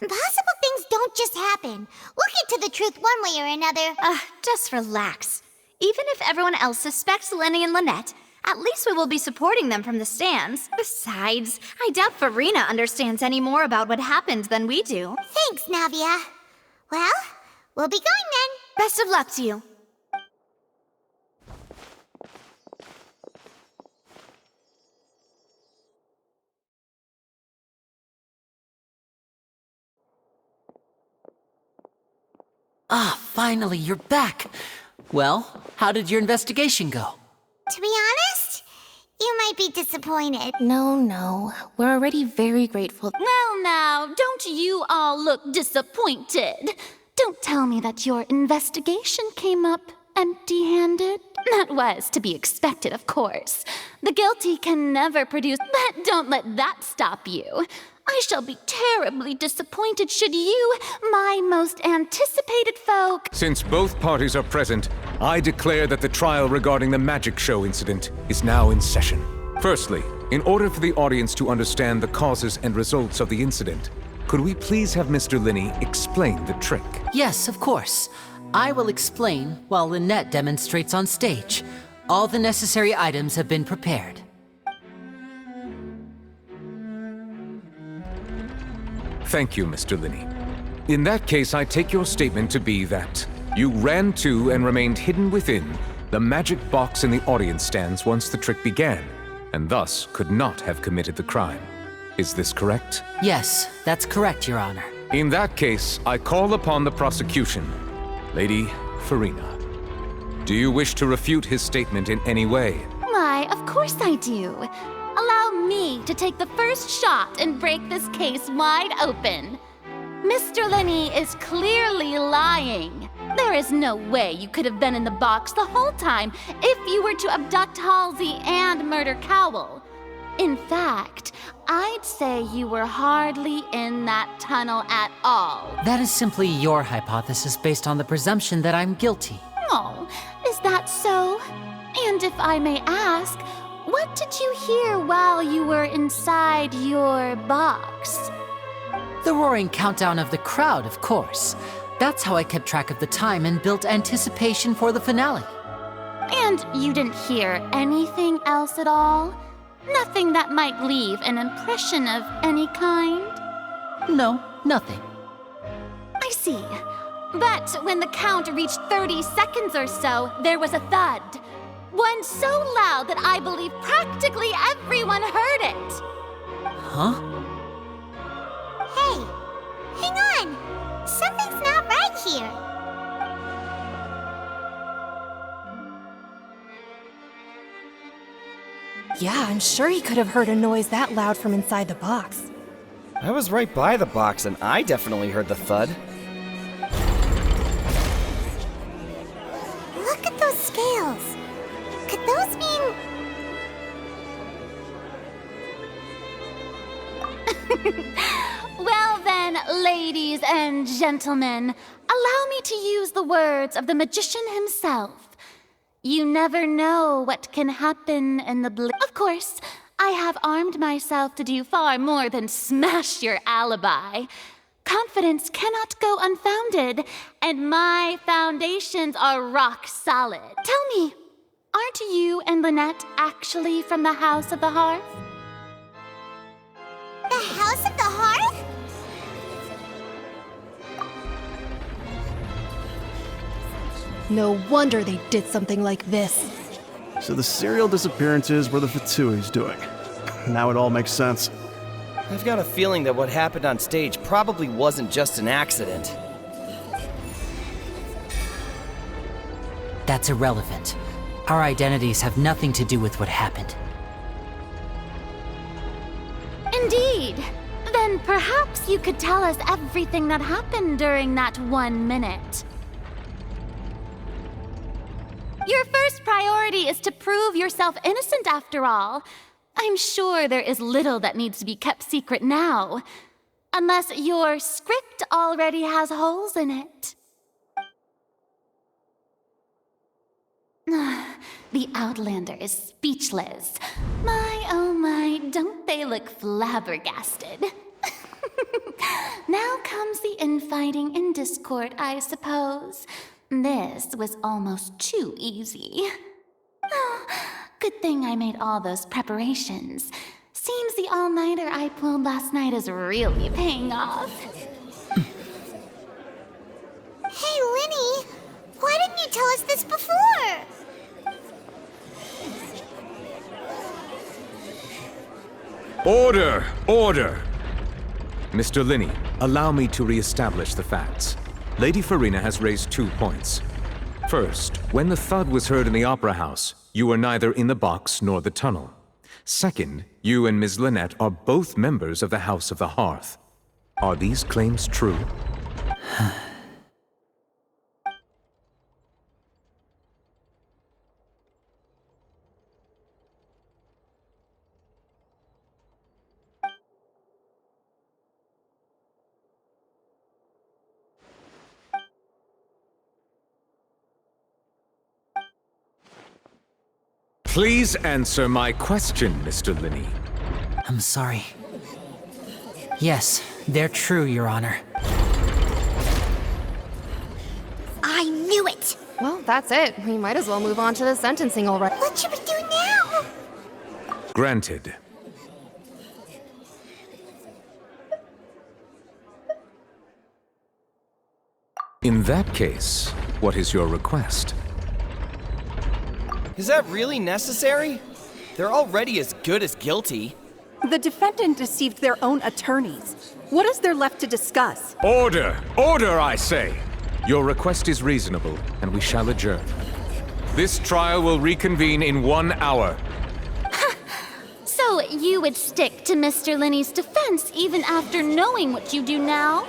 Impossible things don't just happen. We'll get to the truth one way or another. Just relax. Even if everyone else suspects Lyney and Lynette, at least we will be supporting them from the stands. Besides, I doubt Farina understands any more about what happened than we do. Thanks, Navia. Well, we'll be going then. Best of luck to you. Finally, you're back. Well, how did your investigation go? To be honest, you might be disappointed. No. We're already very grateful. Well now, don't you all look disappointed? Don't tell me that your investigation came up empty-handed. That was to be expected, of course. The guilty can never produce, but don't let that stop you. I shall be terribly disappointed should you, my most anticipated folk... Since both parties are present, I declare that the trial regarding the magic show incident is now in session. Firstly, in order for the audience to understand the causes and results of the incident, could we please have Mr. Lyney explain the trick? Yes, of course. I will explain while Lynette demonstrates on stage. All the necessary items have been prepared. Thank you, Mr. Lyney. In that case, I take your statement to be that you ran to and remained hidden within the magic box in the audience stands once the trick began, and thus could not have committed the crime. Is this correct? Yes, that's correct, Your Honor. In that case, I call upon the prosecution. Lady Farina, do you wish to refute his statement in any way? Why, of course I do. Allow me to take the first shot and break this case wide open. Mr. Lyney is clearly lying. There is no way you could have been in the box the whole time if you were to abduct Halsey and murder Cowell. In fact, I'd say you were hardly in that tunnel at all. That is simply your hypothesis based on the presumption that I'm guilty. Oh, is that so? And if I may ask, what did you hear while you were inside your box? The roaring countdown of the crowd, of course. That's how I kept track of the time and built anticipation for the finale. And you didn't hear anything else at all? Nothing that might leave an impression of any kind? No, nothing. I see. But when the count reached 30 seconds or so, there was a thud. One so loud that I believe practically everyone heard it. Huh? Hey, hang on. Something's not right here. Yeah, I'm sure he could have heard a noise that loud from inside the box. I was right by the box and I definitely heard the thud. Look at those scales. Could those mean... Well then, ladies and gentlemen, allow me to use the words of the magician himself. You never know what can happen in the blink. Of course, I have armed myself to do far more than smash your alibi. Confidence cannot go unfounded, and my foundations are rock solid. Tell me, aren't you and Lynette actually from the House of the Hearth? The House of the Hearth? No wonder they did something like this. So the serial disappearances were the Fatsui's doing. Now it all makes sense. I've got a feeling that what happened on stage probably wasn't just an accident. That's irrelevant. Our identities have nothing to do with what happened. Indeed. Then perhaps you could tell us everything that happened during that 1 minute. Your first priority is to prove yourself innocent, after all. I'm sure there is little that needs to be kept secret now. Unless your script already has holes in it. The Outlander is speechless. My, oh my, don't they look flabbergasted? Now comes the infighting and discord, I suppose. This was almost too easy. Oh, good thing I made all those preparations. Seems the all-nighter I pulled last night is really paying off. Hey, Lyney, why didn't you tell us this before? Order! Order! Mr. Lyney, allow me to re-establish the facts. Lady Farina has raised 2 points. First, when the thud was heard in the Opera House, you were neither in the box nor the tunnel. Second, you and Ms. Lynette are both members of the House of the Hearth. Are these claims true? Please answer my question, Mr. Lyney. I'm sorry. Yes, they're true, Your Honor. I knew it! Well, that's it. We might as well move on to the sentencing already. What should we do now? Granted. In that case, what is your request? Is that really necessary? They're already as good as guilty. The defendant deceived their own attorneys. What is there left to discuss? Order! Order, I say! Your request is reasonable, and we shall adjourn. This trial will reconvene in 1 hour. So you would stick to Mr. Lyney's defense even after knowing what you do now?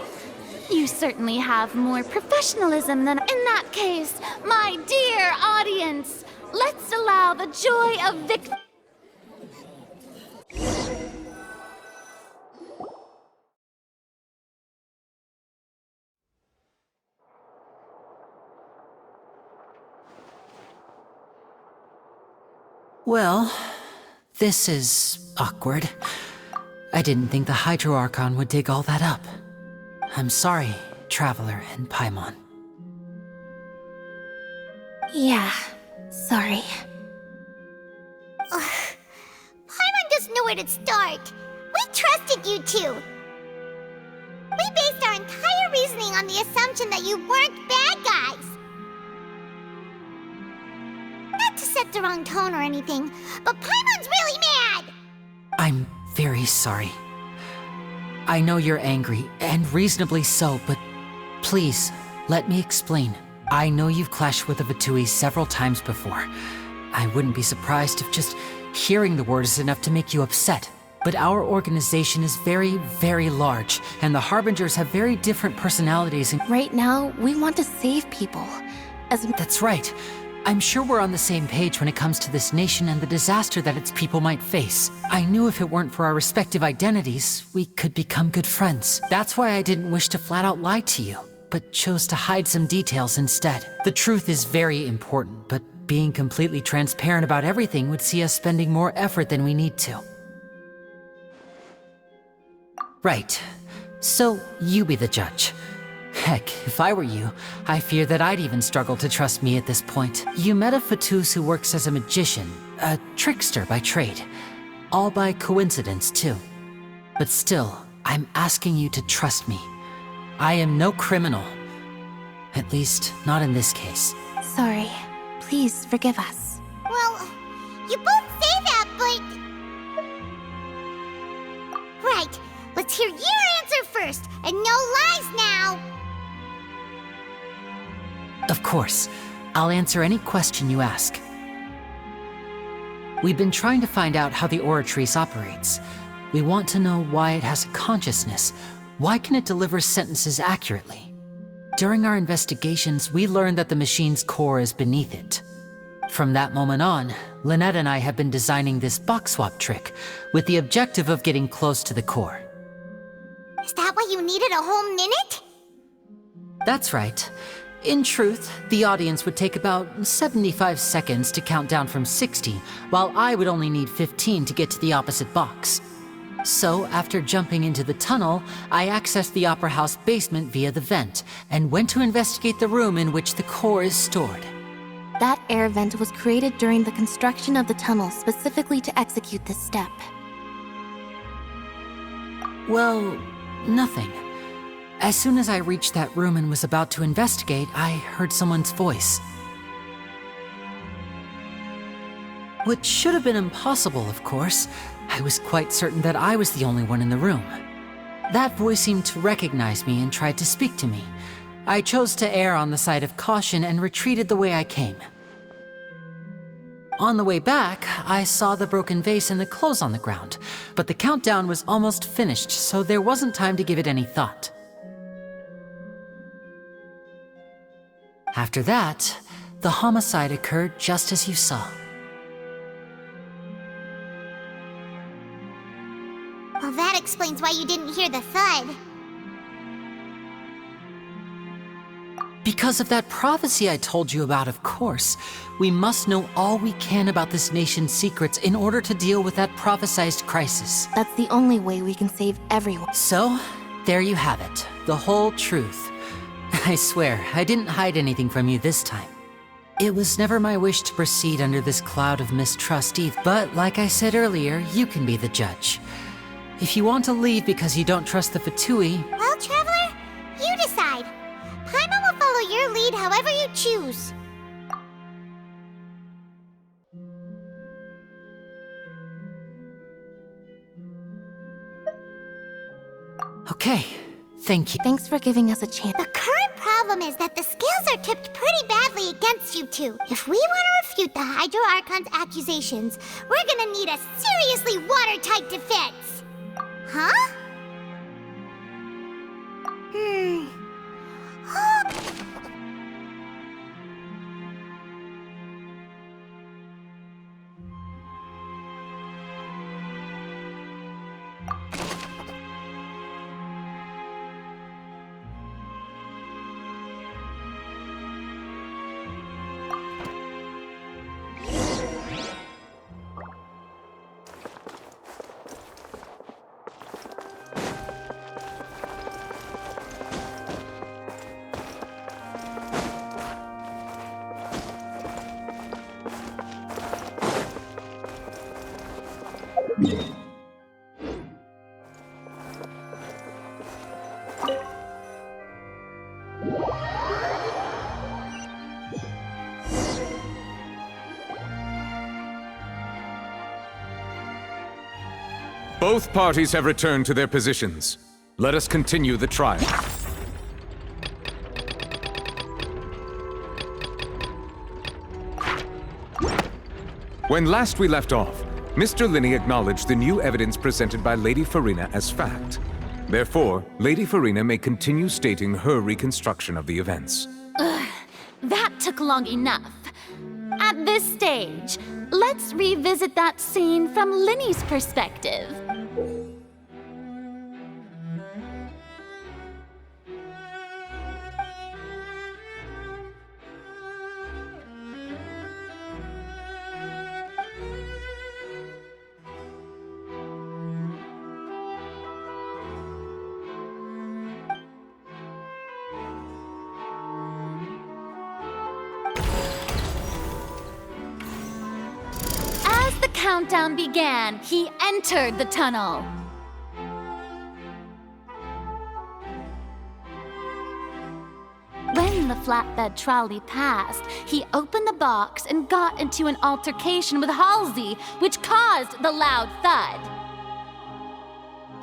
You certainly have more professionalism than... In that case, my dear audience, let's allow the joy of victory... Well, this is awkward. I didn't think the Hydro Archon would dig all that up. I'm sorry, Traveler and Paimon. Yeah, sorry. Paimon doesn't know where to start. We trusted you two. We based our entire reasoning on the assumption that you weren't bad guys. Not to set the wrong tone or anything, but Paimon's really mad! I'm very sorry. I know you're angry, and reasonably so, but please, let me explain. I know you've clashed with the Vitui several times before. I wouldn't be surprised if just hearing the word is enough to make you upset. But our organization is very, very large, and the Harbingers have very different personalities and— Right now, we want to save people. That's right. I'm sure we're on the same page when it comes to this nation and the disaster that its people might face. I knew if it weren't for our respective identities, we could become good friends. That's why I didn't wish to flat out lie to you, but chose to hide some details instead. The truth is very important, but being completely transparent about everything would see us spending more effort than we need to. Right. So, you be the judge. Heck, if I were you, I fear that I'd even struggle to trust me at this point. You met a Fatus who works as a magician, a trickster by trade. All by coincidence, too. But still, I'm asking you to trust me. I am no criminal. At least, not in this case. Sorry. Please forgive us. Well, you both say that, but... Right, let's hear your answer first, and no lies now! Of course. I'll answer any question you ask. We've been trying to find out how the Oratrice operates. We want to know why it has a consciousness. Why can it deliver sentences accurately? During our investigations, we learned that the machine's core is beneath it. From that moment on, Lynette and I have been designing this box swap trick, with the objective of getting close to the core. Is that why you needed a whole minute? That's right. In truth, the audience would take about 75 seconds to count down from 60, while I would only need 15 to get to the opposite box. So, after jumping into the tunnel, I accessed the Opera House basement via the vent, and went to investigate the room in which the core is stored. That air vent was created during the construction of the tunnel specifically to execute this step. Well, nothing. As soon as I reached that room and was about to investigate, I heard someone's voice. Which should have been impossible, of course. I was quite certain that I was the only one in the room. That voice seemed to recognize me and tried to speak to me. I chose to err on the side of caution and retreated the way I came. On the way back, I saw the broken vase and the clothes on the ground, but the countdown was almost finished, so there wasn't time to give it any thought. After that, the homicide occurred just as you saw. Well, that explains why you didn't hear the thud. Because of that prophecy I told you about, of course. We must know all we can about this nation's secrets in order to deal with that prophesized crisis. That's the only way we can save everyone. So, there you have it. The whole truth. I swear, I didn't hide anything from you this time. It was never my wish to proceed under this cloud of mistrust either, but like I said earlier, you can be the judge. If you want to leave because you don't trust the Fatui... Well, Traveler, you decide. Paimon will follow your lead however you choose. Okay, thank you. Thanks for giving us a chance. The current problem is that the scales are tipped pretty badly against you two. If we want to refute the Hydro Archon's accusations, we're gonna need a seriously watertight defense. Huh? Both parties have returned to their positions. Let us continue the trial. When last we left off, Mr. Lyney acknowledged the new evidence presented by Lady Farina as fact. Therefore, Lady Farina may continue stating her reconstruction of the events. That took long enough. At this stage, let's revisit that scene from Lyney's perspective. Countdown began, he entered the tunnel. When the flatbed trolley passed, he opened the box and got into an altercation with Halsey, which caused the loud thud.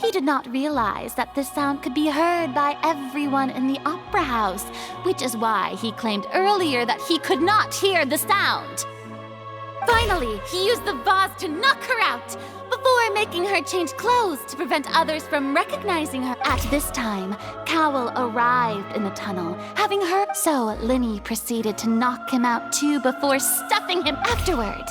He did not realize that this sound could be heard by everyone in the Opera House, which is why he claimed earlier that he could not hear the sound. Finally, he used the vase to knock her out, before making her change clothes to prevent others from recognizing her. At this time, Cowell arrived in the tunnel, having heard. So Lyney proceeded to knock him out too before stuffing him afterward.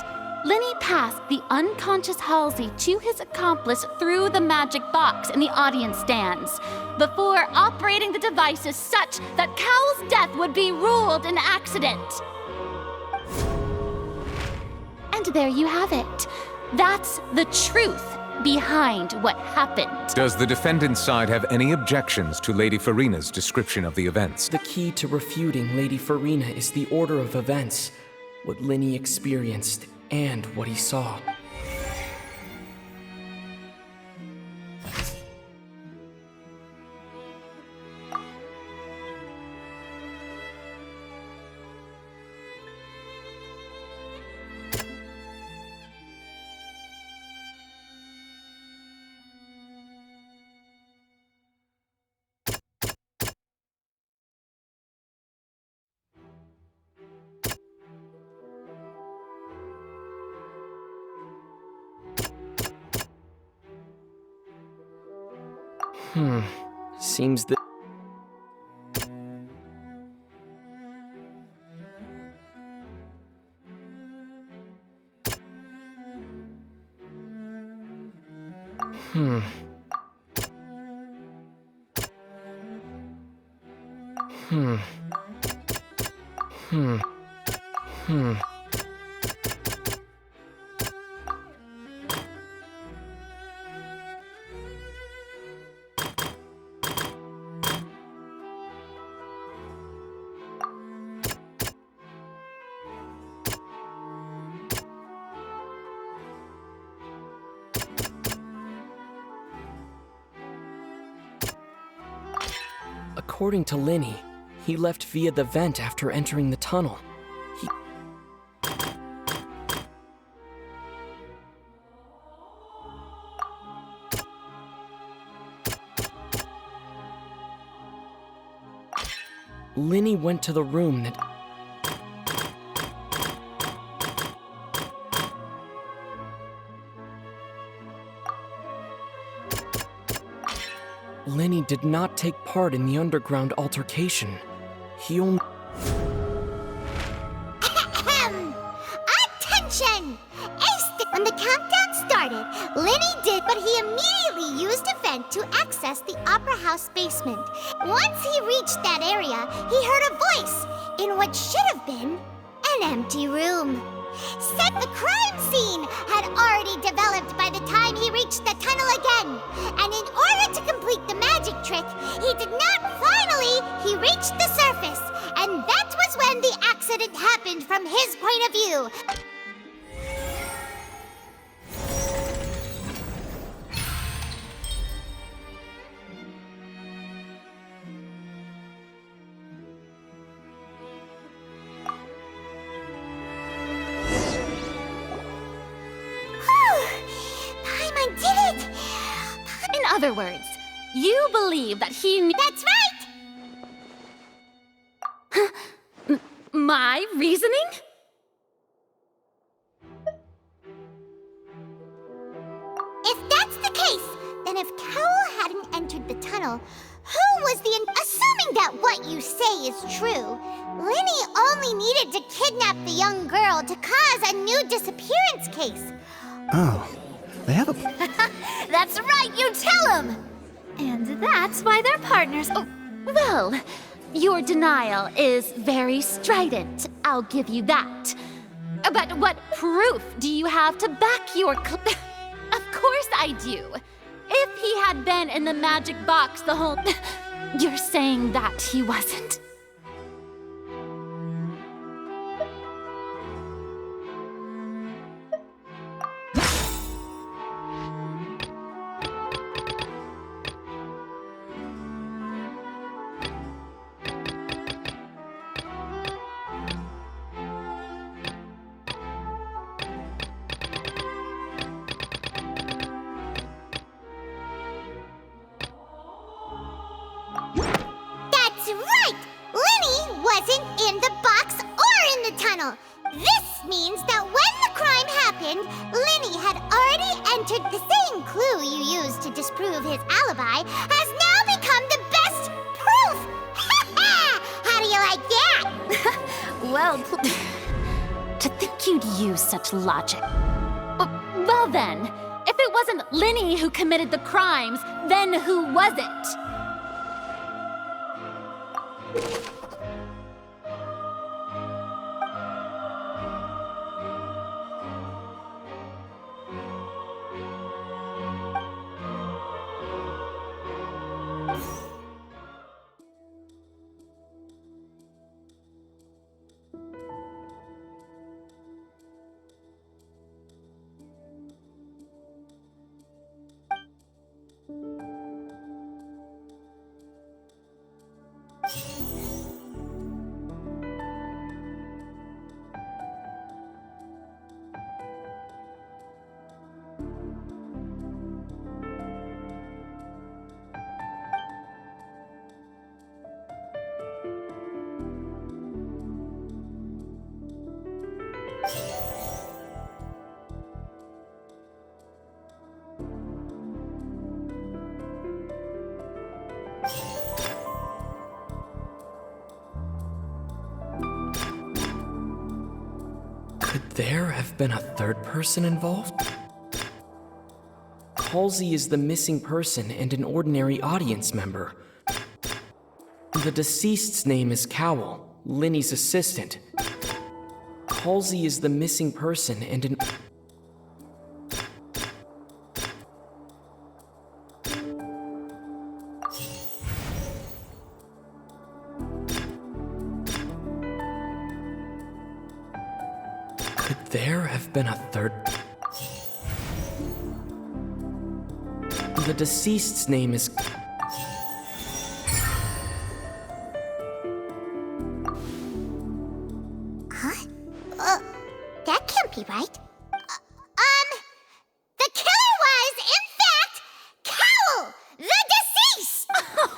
Lyney passed the unconscious Halsey to his accomplice through the magic box in the audience stands, before operating the devices such that Cowell's death would be ruled an accident. And there you have it. That's the truth. behind what happened. Does the defendant's side have any objections to Lady Farina's description of the events? The key to refuting Lady Farina is the order of events, what Lyney experienced, and what he saw. Seems that... According to Lyney, he left via the vent after entering the tunnel. Lyney went to the room that... Lyney did not take part in the underground altercation. He only... Attention! When the countdown started, Lyney did, but he immediately used a vent to access the Opera House basement. Once he reached that area, he heard a voice in what should have been an empty room. Said the crime scene had already developed by the time he reached the tunnel again. And in order to complete the magic trick, he did not he reached the surface. And that was when the accident happened from his point of view. In other words, you believe that he knew— That's right! My reasoning? If that's the case, then if Cowell hadn't entered the tunnel, who was the— Assuming that what you say is true, Lyney only needed to kidnap the young girl to cause a new disappearance case. Oh, they have a... That's right, you tell him! And that's why they're partners. Oh, well, your denial is very strident, I'll give you that. But what proof do you have to back your Of course I do. If he had been in the magic box the whole... You're saying that he wasn't. This means that when the crime happened, Lyney had already entered. The same clue you used to disprove his alibi has now become the best proof! How do you like that? Well, to think you'd use such logic. Well then, if it wasn't Lyney who committed the crimes, then who was it? Could there have been a third person involved? Halsey is the missing person and an ordinary audience member. The deceased's name is Cowell, Lyney's assistant. Halsey is the missing person and an... Could there have been a third... The deceased's name is... That can't be right. The killer was, in fact, Cowell, the deceased!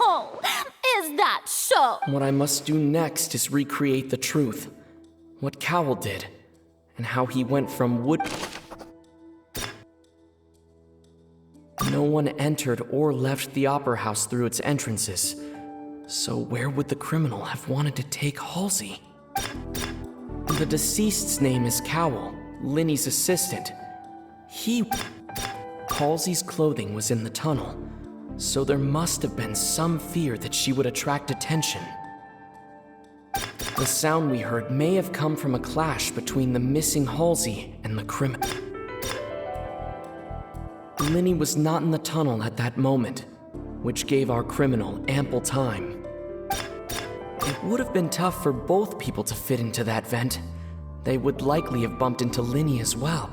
Oh, is that so? What I must do next is recreate the truth. What Cowell did, and how he went from wood... No one entered or left the Opera House through its entrances. So where would the criminal have wanted to take Halsey? The deceased's name is Cowell, Lyney's assistant. Halsey's clothing was in the tunnel, so there must have been some fear that she would attract attention. The sound we heard may have come from a clash between the missing Halsey and the criminal. Lyney was not in the tunnel at that moment, which gave our criminal ample time. It would have been tough for both people to fit into that vent. They would likely have bumped into Lyney as well.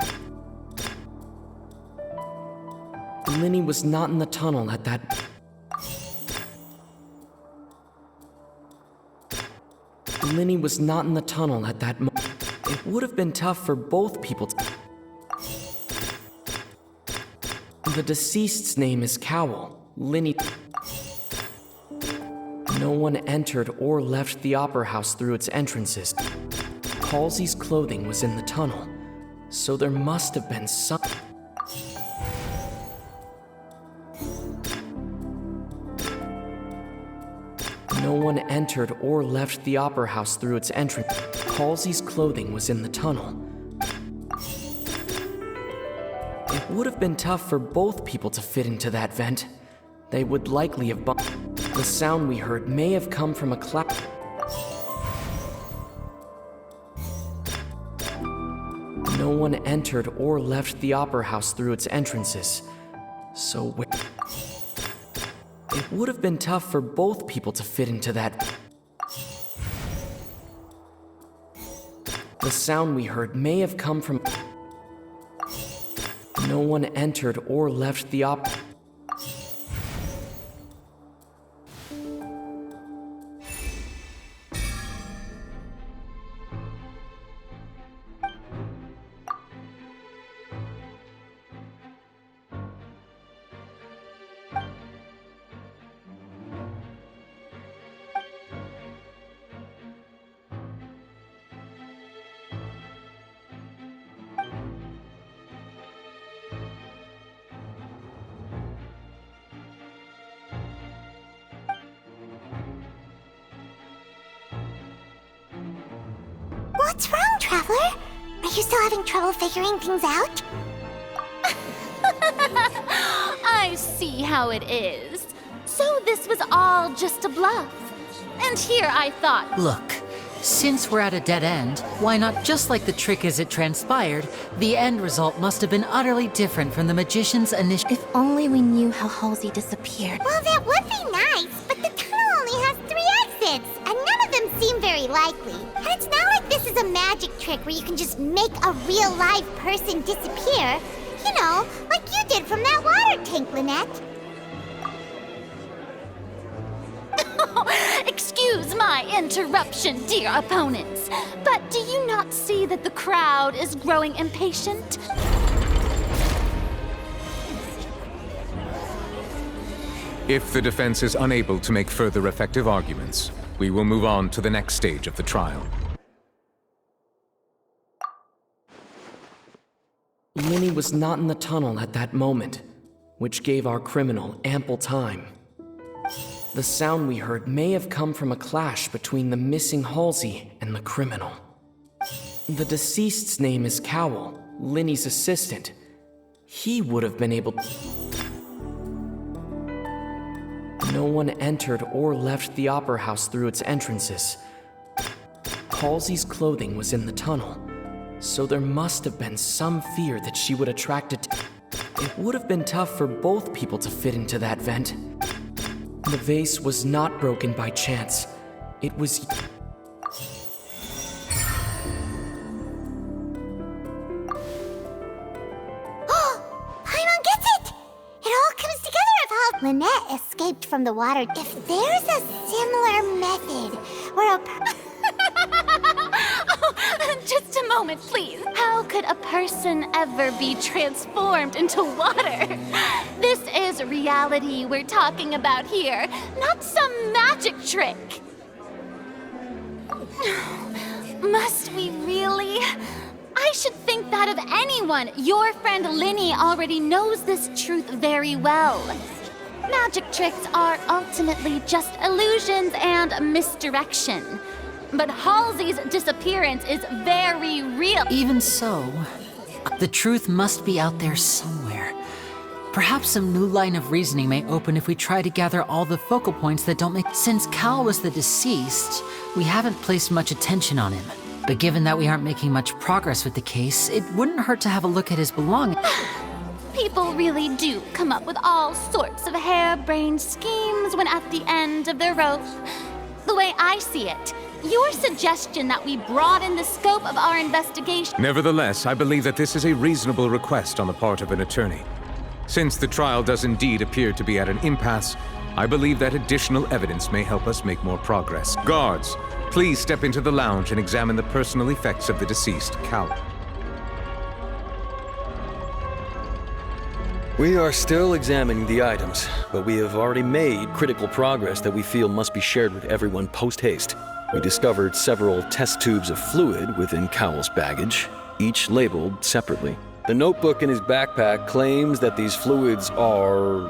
Lyney was not in the tunnel at that... Lyney was not in the tunnel at that moment. It would have been tough for both people to... The deceased's name is Cowell, Lyney... No one entered or left the Opera House through its entrances. Halsey's clothing was in the tunnel, so there must have been some... No one entered or left the Opera House through its entrance. Halsey's clothing was in the tunnel. It would have been tough for both people to fit into that vent. They would likely have bumped... The sound we heard may have come from a clap... No one entered or left the Opera House through its entrances. So where... It would have been tough for both people to fit into that... The sound we heard may have come from... No one entered or left the Opera... What's wrong, Traveler? Are you still having trouble figuring things out? I see how it is. So this was all just a bluff. And here I thought... Look, since we're at a dead end, why not just like the trick as it transpired, the end result must have been utterly different from the magician's initial... If only we knew how Halsey disappeared. Well, that would be nice, but the tunnel only has 3 exits, and none of them seem very likely. And it's not like this is a magic trick where you can just make a real live person disappear. You know, like you did from that water tank, Lynette. Excuse my interruption, dear opponents, but do you not see that the crowd is growing impatient? If the defense is unable to make further effective arguments, we will move on to the next stage of the trial. Lyney was not in the tunnel at that moment, which gave our criminal ample time. The sound we heard may have come from a clash between the missing Halsey and the criminal. The deceased's name is Cowell, Lyney's assistant. He would have been able... No one entered or left the Opera House through its entrances. Halsey's clothing was in the tunnel, so there must have been some fear that she would attract it. It would have been tough for both people to fit into that vent. The vase was not broken by chance. It was... Paimon gets it! It all comes together of how Lynette escaped from the water. If there's a similar method where a Just a moment, please. How could a person ever be transformed into water? This is reality we're talking about here, not some magic trick. Must we really? I should think that of anyone. Your friend Lyney already knows this truth very well. Magic tricks are ultimately just illusions and misdirection. But Halsey's disappearance is very real. Even so, the truth must be out there somewhere. Perhaps some new line of reasoning may open if we try to gather all the focal points that don't make... Since Cal was the deceased, we haven't placed much attention on him. But given that we aren't making much progress with the case, it wouldn't hurt to have a look at his belongings. People really do come up with all sorts of harebrained schemes when at the end of their rope. The way I see it, your suggestion that we broaden the scope of our investigation... Nevertheless, I believe that this is a reasonable request on the part of an attorney. Since the trial does indeed appear to be at an impasse, I believe that additional evidence may help us make more progress. Guards, please step into the lounge and examine the personal effects of the deceased, Cal. We are still examining the items, but we have already made critical progress that we feel must be shared with everyone post-haste. We discovered several test tubes of fluid within Cowell's baggage, each labeled separately. The notebook in his backpack claims that these fluids are...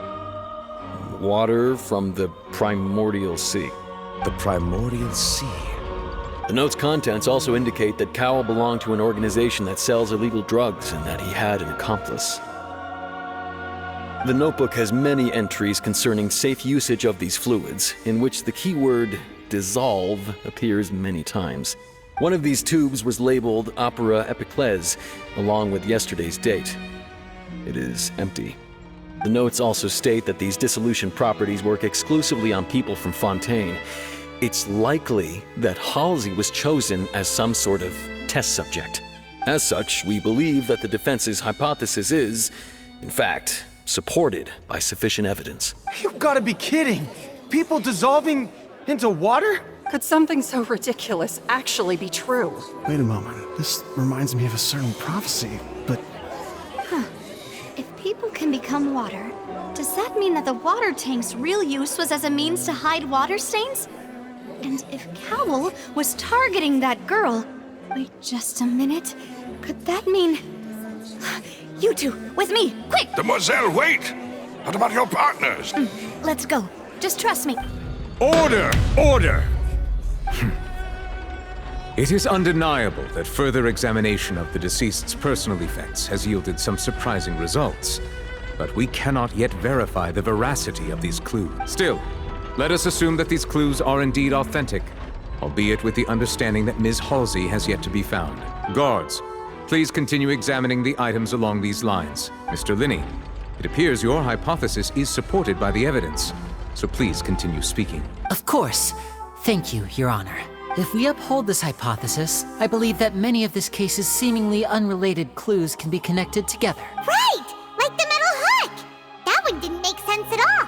water from the primordial sea. The primordial sea? The note's contents also indicate that Cowell belonged to an organization that sells illegal drugs and that he had an accomplice. The notebook has many entries concerning safe usage of these fluids, in which the keyword dissolve appears many times. One of these tubes was labeled Opera Epiclese, along with yesterday's date. It is empty. The notes also state that these dissolution properties work exclusively on people from Fontaine. It's likely that Halsey was chosen as some sort of test subject. As such, we believe that the defense's hypothesis is, in fact, supported by sufficient evidence. You've got to be kidding! People dissolving into water? Could something so ridiculous actually be true? Wait a moment. This reminds me of a certain prophecy, but... If people can become water, does that mean that the water tank's real use was as a means to hide water stains? And if Cowell was targeting that girl... Wait just a minute. Could that mean... You two, with me, quick! Demoiselle, wait! What about your partners? Let's go. Just trust me. Order! Order! It is undeniable that further examination of the deceased's personal effects has yielded some surprising results, but we cannot yet verify the veracity of these clues. Still, let us assume that these clues are indeed authentic, albeit with the understanding that Ms. Halsey has yet to be found. Guards, please continue examining the items along these lines. Mr. Lyney, it appears your hypothesis is supported by the evidence, so please continue speaking. Of course. Thank you, Your Honor. If we uphold this hypothesis, I believe that many of this case's seemingly unrelated clues can be connected together. Right! Like the metal hook! That one didn't make sense at all.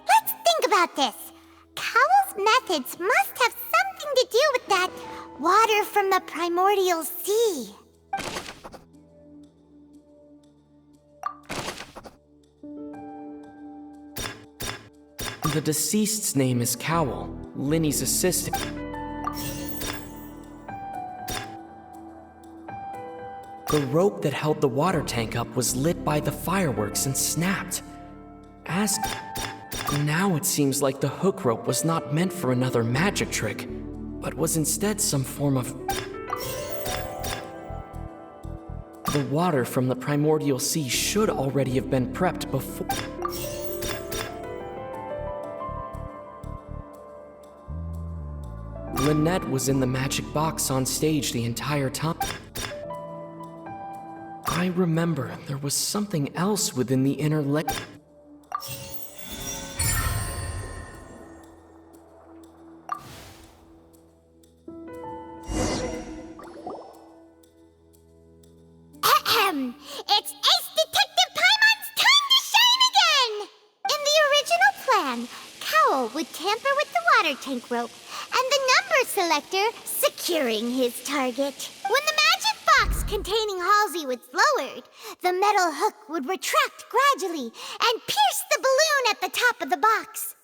Let's think about this. Cowell's methods must have something to do with that water from the primordial sea. The deceased's name is Cowell, Lyney's assistant. The rope that held the water tank up was lit by the fireworks and snapped. Now it seems like the hook rope was not meant for another magic trick, but was instead some form of... The water from the primordial sea should already have been prepped before... Lynette was in the magic box on stage the entire time. I remember there was something else within the inner leg. It's Ace Detective Paimon's time to shine again! In the original plan, Cowell would tamper with the water tank rope and the number selector securing his target. When the magic box containing Halsey was lowered, the metal hook would retract gradually and pierce the balloon at the top of the box.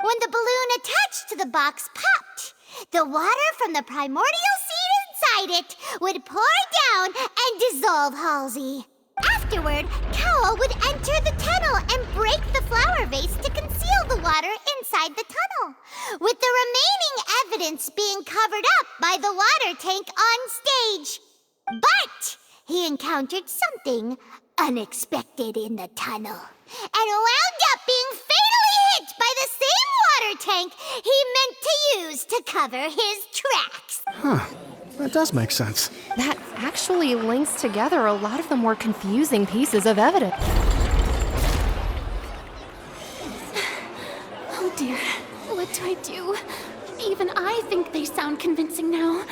When the balloon attached to the box popped, the water from the primordial seed inside it would pour down and dissolve Halsey. Afterward, Cowell would enter the tunnel and break the flower vase to conceal the water inside the tunnel, with the remaining evidence being covered up by the water tank on stage. But he encountered something unexpected in the tunnel and wound up being fatally hit by the same water tank he meant to use to cover his tracks. Huh. That does make sense. That actually links together a lot of the more confusing pieces of evidence. Oh dear, what do I do? Even I think they sound convincing now.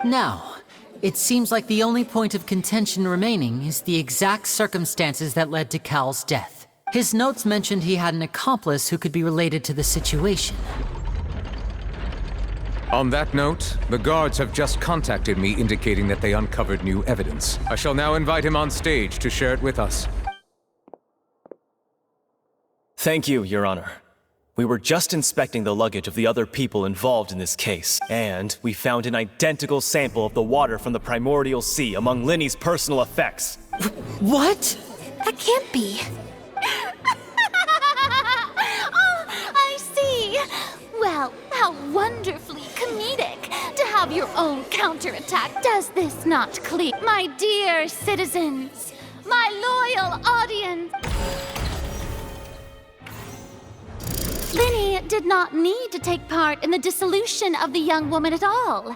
Now, it seems like the only point of contention remaining is the exact circumstances that led to Cal's death. His notes mentioned he had an accomplice who could be related to the situation. On that note, the guards have just contacted me indicating that they uncovered new evidence. I shall now invite him on stage to share it with us. Thank you, Your Honor. We were just inspecting the luggage of the other people involved in this case, and we found an identical sample of the water from the primordial sea among Lyney's personal effects. What? That can't be. Oh, I see. Well, how wonderfully comedic to have your own counterattack. Does this not clear? My dear citizens, my loyal audience. Lyney did not need to take part in the dissolution of the young woman at all.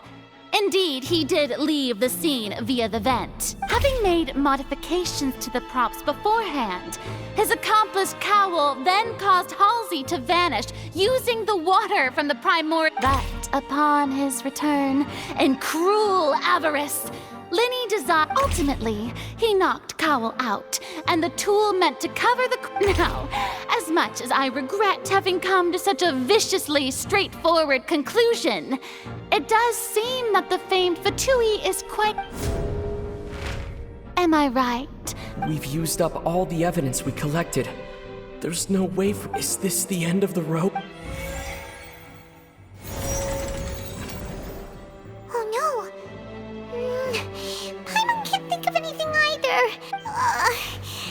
Indeed, he did leave the scene via the vent. Having made modifications to the props beforehand, his accomplice Cowell then caused Halsey to vanish using the water from the primordial. But upon his return, in cruel avarice, Lyney desired. Ultimately, he knocked Cowell out, and the tool meant to cover the. Now, as much as I regret having come to such a viciously straightforward conclusion, it does seem that the famed Fatui is quite. Am I right? We've used up all the evidence we collected. There's no way for. Is this the end of the rope?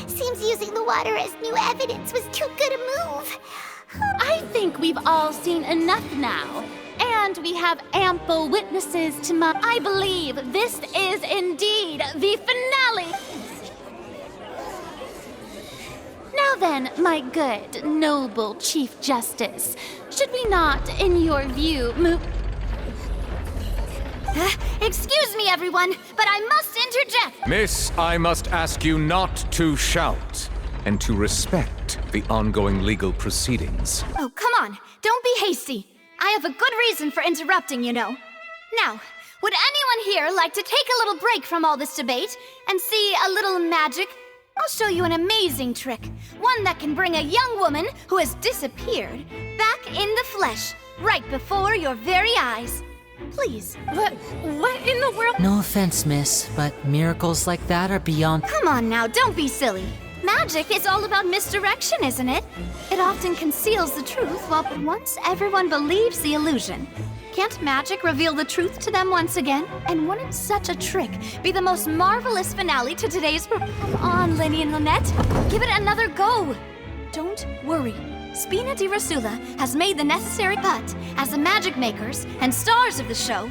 Seems using the water as new evidence was too good a move. I think we've all seen enough now, and we have ample witnesses to I believe this is indeed the finale. Now then, my good, noble Chief Justice, should we not, in your view, move... Excuse me, everyone, but I must interject. Miss, I must ask you not to shout and to respect the ongoing legal proceedings. Oh, come on. Don't be hasty. I have a good reason for interrupting, you know. Now, would anyone here like to take a little break from all this debate and see a little magic? I'll show you an amazing trick. One that can bring a young woman who has disappeared back in the flesh, right before your very eyes. Please. What in the world? No offense, miss, but miracles like that are beyond. Come on now, don't be silly. Magic is all about misdirection, isn't it? It often conceals the truth while once everyone believes the illusion. Can't magic reveal the truth to them once again? And wouldn't such a trick be the most marvelous finale to today's Come on, Lyney and Lynette. Give it another go. Don't worry. Spina di Rasula has made the necessary cut as the magic makers and stars of the show.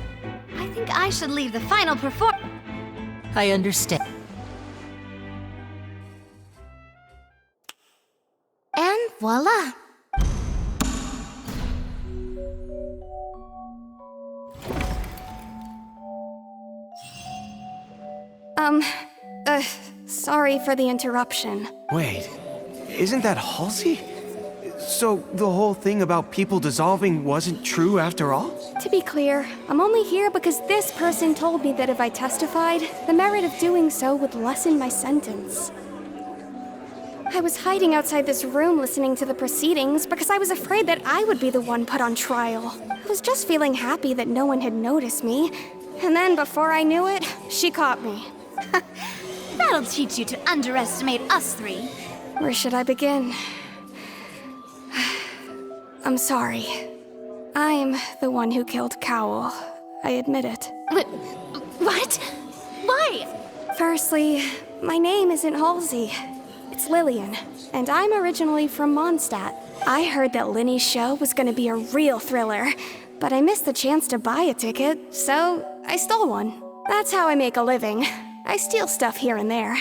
I think I should leave the final performance. I understand. And voila! Sorry for the interruption. Wait, isn't that Halsey? So the whole thing about people dissolving wasn't true after all? To be clear, I'm only here because this person told me that if I testified, the merit of doing so would lessen my sentence. I was hiding outside this room listening to the proceedings because I was afraid that I would be the one put on trial. I was just feeling happy that no one had noticed me. And then before I knew it, she caught me. That'll teach you to underestimate us three. Where should I begin? I'm sorry. I'm the one who killed Cowell. I admit it. What? Why? Firstly, my name isn't Halsey. It's Lillian, and I'm originally from Mondstadt. I heard that Lyney's show was gonna be a real thriller, but I missed the chance to buy a ticket, so I stole one. That's how I make a living. I steal stuff here and there.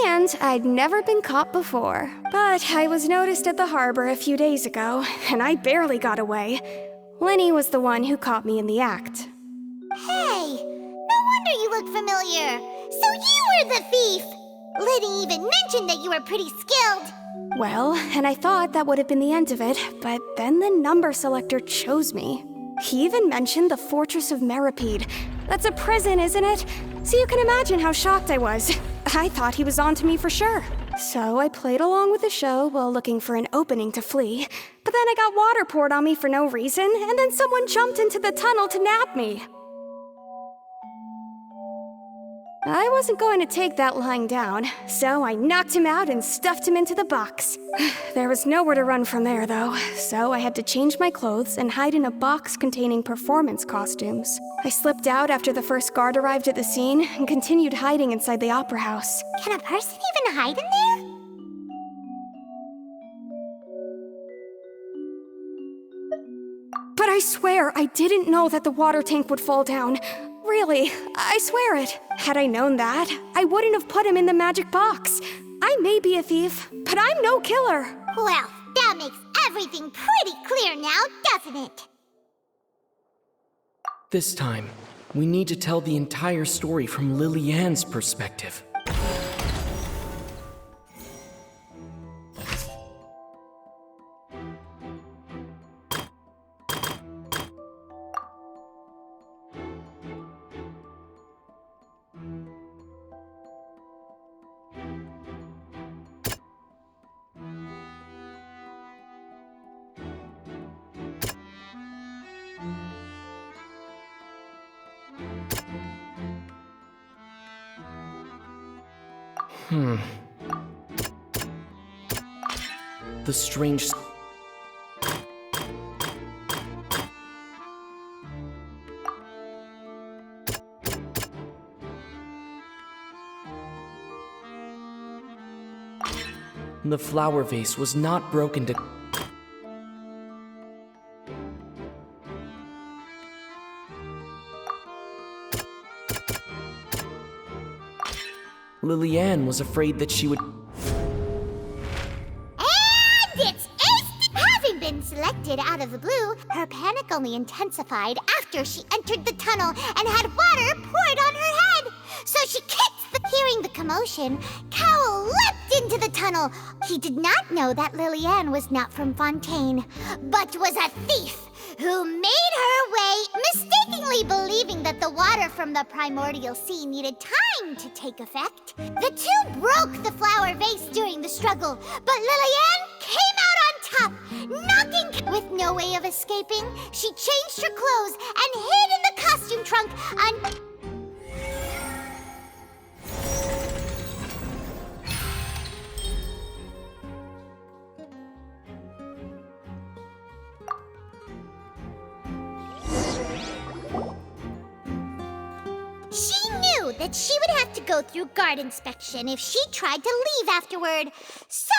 And I'd never been caught before. But I was noticed at the harbor a few days ago, and I barely got away. Lyney was the one who caught me in the act. Hey, no wonder you look familiar. So you were the thief! Lyney even mentioned that you were pretty skilled. Well, and I thought that would have been the end of it, but then the number selector chose me. He even mentioned the Fortress of Meripede. That's a prison, isn't it? So you can imagine how shocked I was. I thought he was onto me for sure. So I played along with the show while looking for an opening to flee. But then I got water poured on me for no reason, and then someone jumped into the tunnel to nab me. I wasn't going to take that lying down, so I knocked him out and stuffed him into the box. There was nowhere to run from there, though, so I had to change my clothes and hide in a box containing performance costumes. I slipped out after the first guard arrived at the scene and continued hiding inside the opera house. Can a person even hide in there? But I swear I didn't know that the water tank would fall down. Really, I swear it. Had I known that, I wouldn't have put him in the magic box. I may be a thief, but I'm no killer. Well, that makes everything pretty clear now, doesn't it? This time, we need to tell the entire story from Lily-Ann's perspective. The strange... The flower vase was not broken to... Lily-Ann was afraid that she would... And it's having been selected out of the blue, her panic only intensified after she entered the tunnel and had water poured on her head. So she kicked Hearing the commotion, Cowell leapt into the tunnel. He did not know that Lily-Ann was not from Fontaine, but was a thief who made her way, mistaking mistakenly believing that the water from the primordial sea needed time to take effect, the two broke the flower vase during the struggle, but Lillian came out on top, knocking with no way of escaping. She changed her clothes and hid in the costume trunk She knew that she would have to go through guard inspection if she tried to leave afterward. So,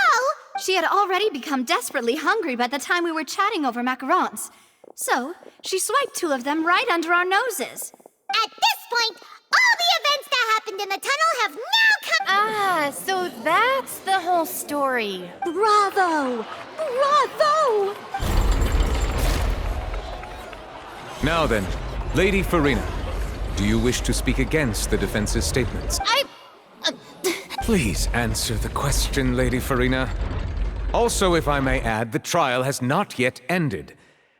she had already become desperately hungry by the time we were chatting over macarons. So, she swiped 2 of them right under our noses. At this point, all the events that happened in the tunnel have now come— Ah, so that's the whole story. Bravo! Bravo! Now then, Lady Farina, do you wish to speak against the defense's statements? Please answer the question, Lady Farina. Also, if I may add, the trial has not yet ended.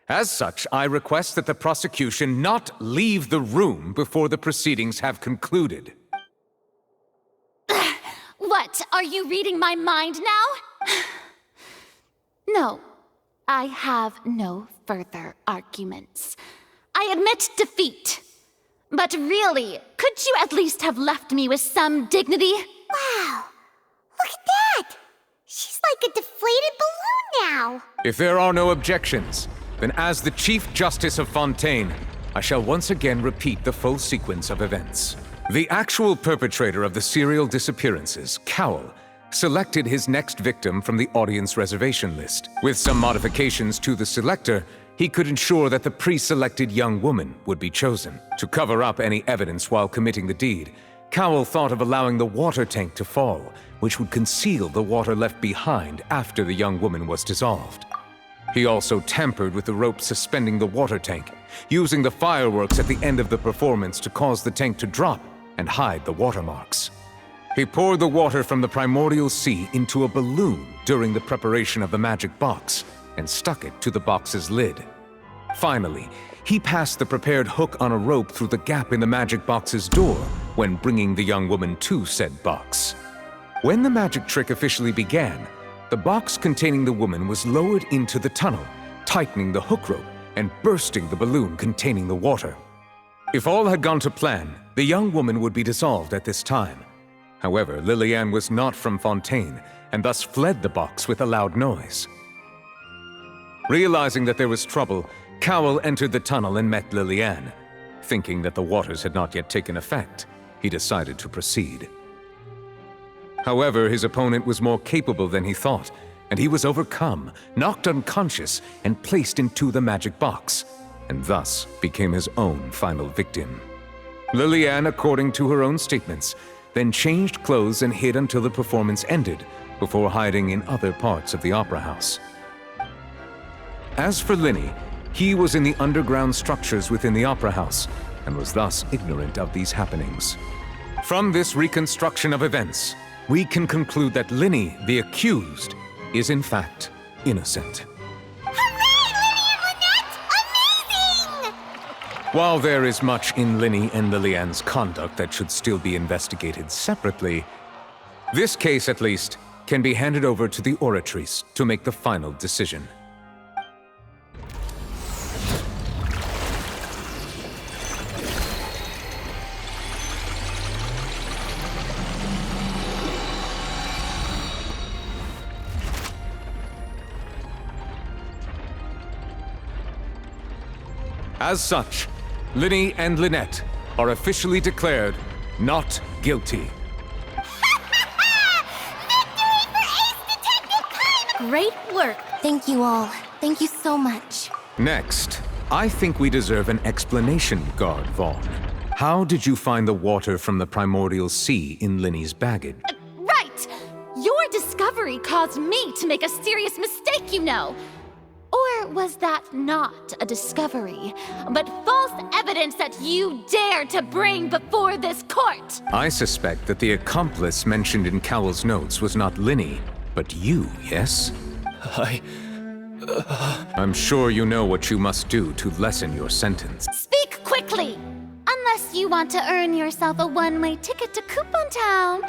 As such, I request that the prosecution not leave the room before the proceedings have concluded. What, are you reading my mind now? No, I have no further arguments. I admit defeat. But really, could you at least have left me with some dignity? Wow, look at that! She's like a deflated balloon now. If there are no objections, then as the Chief Justice of Fontaine, I shall once again repeat the full sequence of events. The actual perpetrator of the serial disappearances, Cowell, selected his next victim from the audience reservation list. With some modifications to the selector, he could ensure that the pre-selected young woman would be chosen. To cover up any evidence while committing the deed, Cowell thought of allowing the water tank to fall, which would conceal the water left behind after the young woman was dissolved. He also tampered with the rope suspending the water tank, using the fireworks at the end of the performance to cause the tank to drop and hide the watermarks. He poured the water from the primordial sea into a balloon during the preparation of the magic box, and stuck it to the box's lid. Finally, he passed the prepared hook on a rope through the gap in the magic box's door when bringing the young woman to said box. When the magic trick officially began, the box containing the woman was lowered into the tunnel, tightening the hook rope and bursting the balloon containing the water. If all had gone to plan, the young woman would be dissolved at this time. However, Lillian was not from Fontaine and thus fled the box with a loud noise. Realizing that there was trouble, Cowell entered the tunnel and met Lillian. Thinking that the waters had not yet taken effect, he decided to proceed. However, his opponent was more capable than he thought, and he was overcome, knocked unconscious, and placed into the magic box, and thus became his own final victim. Lillian, according to her own statements, then changed clothes and hid until the performance ended, before hiding in other parts of the opera house. As for Lyney, he was in the underground structures within the opera house, and was thus ignorant of these happenings. From this reconstruction of events, we can conclude that Lyney, the accused, is in fact innocent. Hooray, Lyney and Lynette! Amazing! While there is much in Lyney and Lillian's conduct that should still be investigated separately, this case, at least, can be handed over to the Oratrice to make the final decision. As such, Lyney and Lynette are officially declared not guilty. Great work. Thank you all. Thank you so much. Next, I think we deserve an explanation, Guard Vaughn. How did you find the water from the primordial sea in Lyney's baggage? Right! Your discovery caused me to make a serious mistake, you know. Or was that not a discovery, but false evidence that you dared to bring before this court? I suspect that the accomplice mentioned in Cowell's notes was not Lyney, but you, yes? I'm sure you know what you must do to lessen your sentence. Speak quickly! you want to earn yourself a one-way ticket to Coupon Town.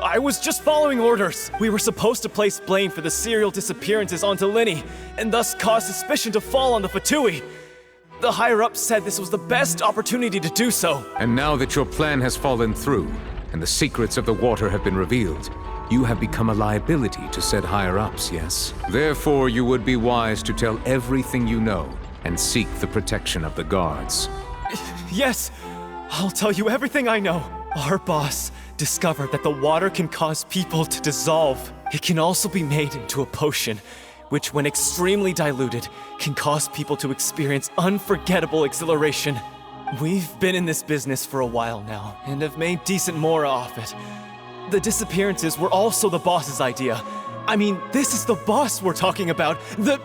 I was just following orders. We were supposed to place blame for the serial disappearances onto Lyney, and thus cause suspicion to fall on the Fatui. The higher-ups said this was the best opportunity to do so. And now that your plan has fallen through, and the secrets of the water have been revealed, you have become a liability to said higher-ups, yes? Therefore, you would be wise to tell everything you know, and seek the protection of the guards. Yes, I'll tell you everything I know. Our boss discovered that the water can cause people to dissolve. It can also be made into a potion, which when extremely diluted, can cause people to experience unforgettable exhilaration. We've been in this business for a while now, and have made decent more off it. The disappearances were also the boss's idea. I mean, this is the boss we're talking about. The...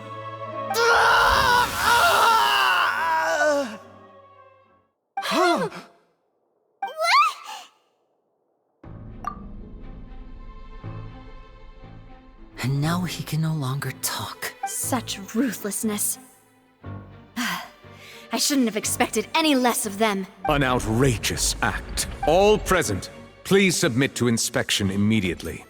And now he can no longer talk. Such ruthlessness. I shouldn't have expected any less of them. An outrageous act. All present, please submit to inspection immediately.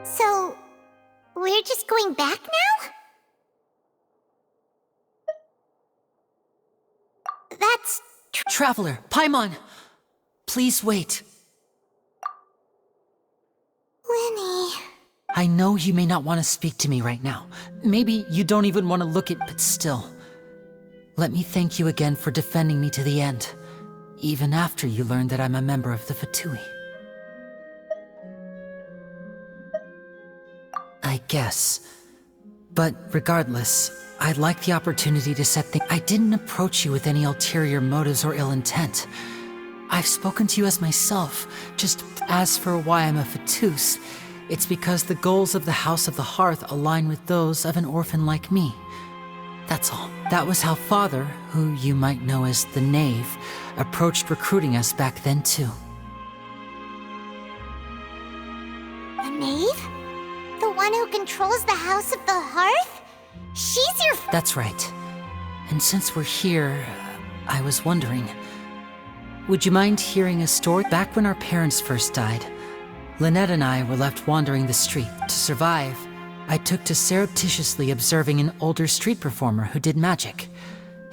So, we're just going back now? That's... Traveler, Paimon! Please wait. Lyney... I know you may not want to speak to me right now. Maybe you don't even want to look at, but still. Let me thank you again for defending me to the end, even after you learned that I'm a member of the Fatui. I guess. But regardless, I'd like the opportunity to set things. I didn't approach you with any ulterior motives or ill intent. I've spoken to you as myself. Just as for why I'm a Fatus, it's because the goals of the House of the Hearth align with those of an orphan like me. That's all. That was how Father, who you might know as the Knave, approached recruiting us back then too. The Knave? The one who controls the House of the Hearth? She's your... That's right. And since we're here, I was wondering, would you mind hearing a story? Back when our parents first died, Lynette and I were left wandering the street. To survive, I took to surreptitiously observing an older street performer who did magic.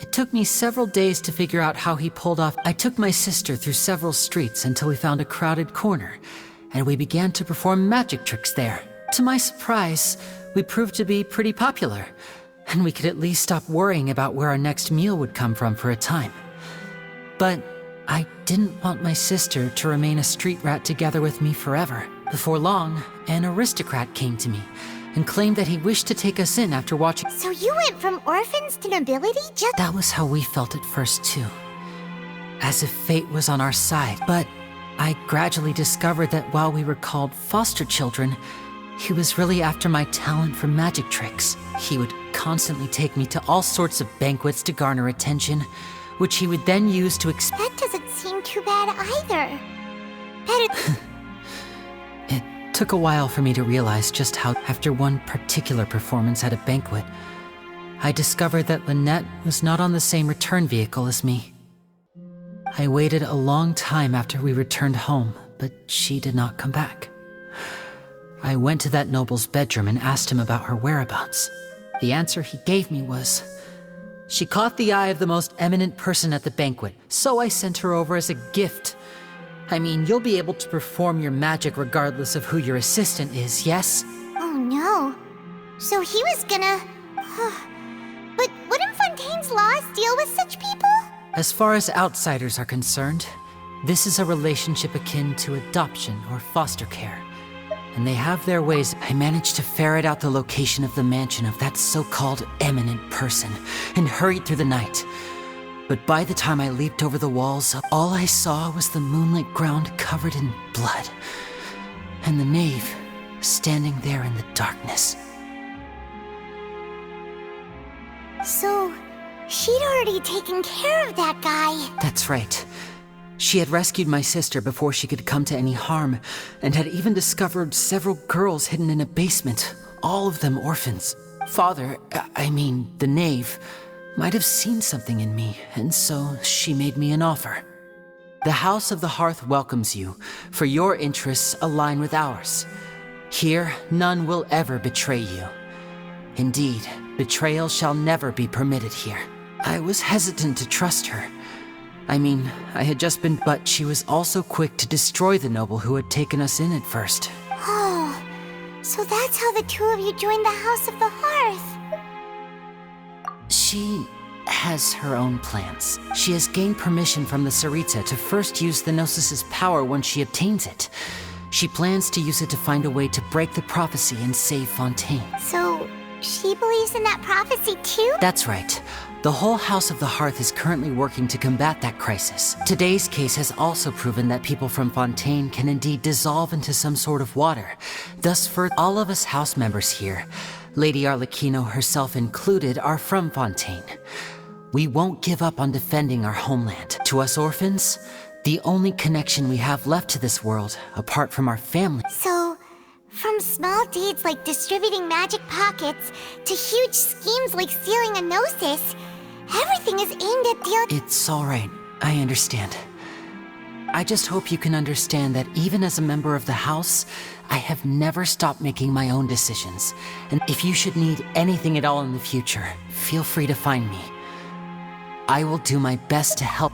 It took me several days to figure out how he pulled off. I took my sister through several streets until we found a crowded corner, and we began to perform magic tricks there. To my surprise, we proved to be pretty popular, and we could at least stop worrying about where our next meal would come from for a time. But I didn't want my sister to remain a street rat together with me forever. Before long, an aristocrat came to me and claimed that he wished to take us in after watching. So you went from orphans to nobility just... That was how we felt at first too. As if fate was on our side. But I gradually discovered that while we were called foster children, he was really after my talent for magic tricks. He would constantly take me to all sorts of banquets to garner attention, which he would then use to That doesn't seem too bad either. Better... It took a while for me to realize just how, after one particular performance at a banquet, I discovered that Lynette was not on the same return vehicle as me. I waited a long time after we returned home, but she did not come back. I went to that noble's bedroom and asked him about her whereabouts. The answer he gave me was, she caught the eye of the most eminent person at the banquet, so I sent her over as a gift. I mean, you'll be able to perform your magic regardless of who your assistant is, yes? Oh no. So he was gonna... But wouldn't Fontaine's laws deal with such people? As far as outsiders are concerned, this is a relationship akin to adoption or foster care. And they have their ways. I managed to ferret out the location of the mansion of that so-called eminent person and hurried through the night. But by the time I leaped over the walls, all I saw was the moonlit ground covered in blood, and the knave standing there in the darkness. So, she'd already taken care of that guy. That's right. She had rescued my sister before she could come to any harm, and had even discovered several girls hidden in a basement, all of them orphans. Father, the knave, might have seen something in me, and so she made me an offer. The House of the Hearth welcomes you, for your interests align with ours. Here, none will ever betray you. Indeed, betrayal shall never be permitted here. I was hesitant to trust her. I had just been, but she was also quick to destroy the noble who had taken us in at first. Oh, so that's how the two of you joined the House of the Hearth. She has her own plans. She has gained permission from the Tsaritsa to first use the Gnosis' power when she obtains it. She plans to use it to find a way to break the prophecy and save Fontaine. So, she believes in that prophecy too? That's right. The whole House of the Hearth is currently working to combat that crisis. Today's case has also proven that people from Fontaine can indeed dissolve into some sort of water. Thus, for all of us house members here, Lady Arlecchino herself included, are from Fontaine. We won't give up on defending our homeland. To us orphans, the only connection we have left to this world, apart from our family. So, from small deeds like distributing magic pockets to huge schemes like stealing a Gnosis, everything is aimed at the... It's all right. I understand. I just hope you can understand that even as a member of the House, I have never stopped making my own decisions. And if you should need anything at all in the future, feel free to find me. I will do my best to help.